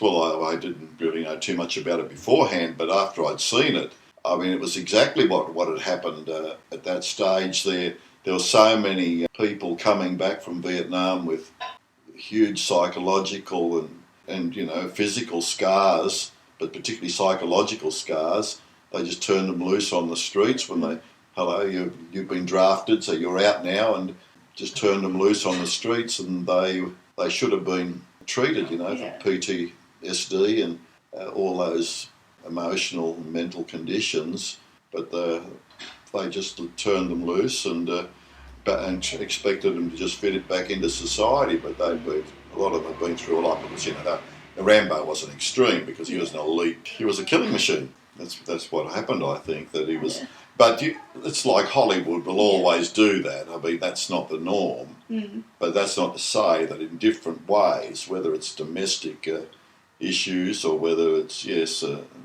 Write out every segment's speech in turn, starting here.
Well, I didn't really know too much about it beforehand, but after I'd seen it, I mean, it was exactly what had happened at that stage there. There were so many people coming back from Vietnam with huge psychological and physical scars, but particularly psychological scars. They just turned them loose on the streets when they, hello, you've been drafted, so you're out now, and just turned them loose on the streets, and they should have been treated, for PTSD and all those emotional and mental conditions, but they just turned them loose and expected them to just fit it back into society. But a lot of them have been through a lot. Because Rambo wasn't extreme because he was an elite. He was a killing machine. That's what happened. I think that he was. Yeah. But it's like Hollywood will always do that. I mean, that's not the norm. Mm. But that's not to say that in different ways, whether it's domestic issues or whether it's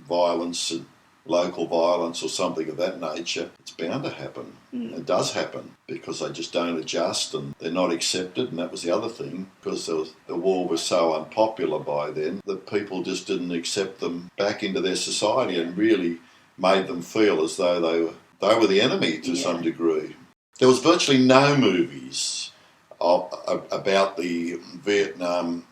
violence and local violence or something of that nature, it's bound to happen. Mm. It does happen because they just don't adjust and they're not accepted, and that was the other thing, because the war was so unpopular by then that people just didn't accept them back into their society and really made them feel as though they were the enemy to some degree. There was virtually no movies about the Vietnam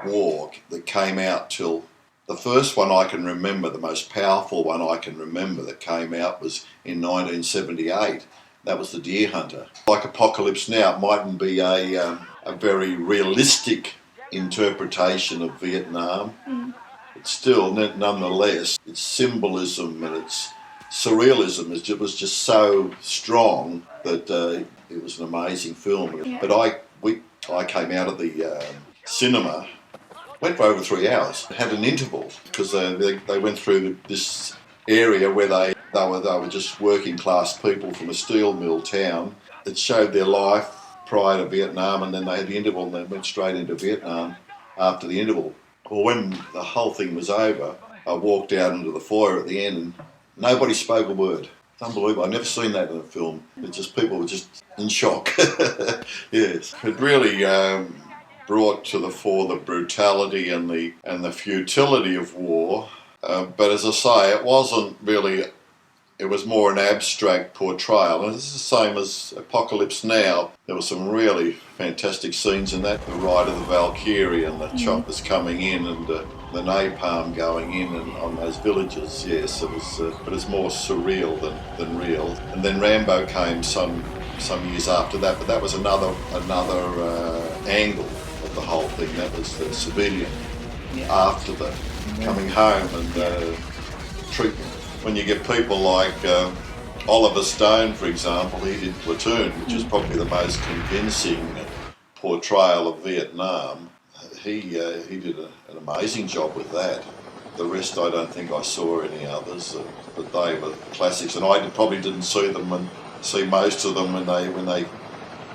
War that came out till the first one I can remember, the most powerful one I can remember that came out was in 1978. That was The Deer Hunter. Like Apocalypse Now, it mightn't be a very realistic interpretation of Vietnam. Mm. It's still, nonetheless, its symbolism and its surrealism was just so strong that it was an amazing film. Yeah. But I came out of the cinema. Went for over 3 hours. Had an interval because they went through this area where they were just working class people from a steel mill town. It showed their life prior to Vietnam, and then they had the interval and they went straight into Vietnam after the interval. Well, when the whole thing was over, I walked out into the foyer at the end and nobody spoke a word. It's unbelievable. I've never seen that in a film. It's just people were just in shock. Yes. It really brought to the fore the brutality and the futility of war. But as I say, it wasn't really, it was more an abstract portrayal. And it's the same as Apocalypse Now. There were some really fantastic scenes in that. The ride of the Valkyrie and the choppers coming in and the napalm going in and on those villages. Yes, it was, but it's more surreal than real. And then Rambo came some years after that, but that was another angle of the whole thing. That was the civilian after the coming home and treatment. When you get people like Oliver Stone, for example, he did Platoon, which is probably the most convincing portrayal of Vietnam. He did an amazing job with that. The rest, I don't think I saw any others, but they were classics, and I probably didn't see most of them when they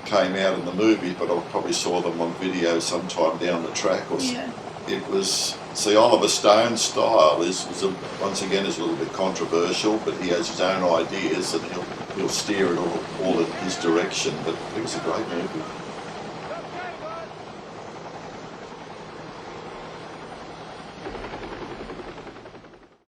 came out in the movie, but I probably saw them on video sometime down the track or something. It was, see, Oliver Stone's style once again is a little bit controversial, but he has his own ideas and he'll steer it all in his direction, but it was a great movie.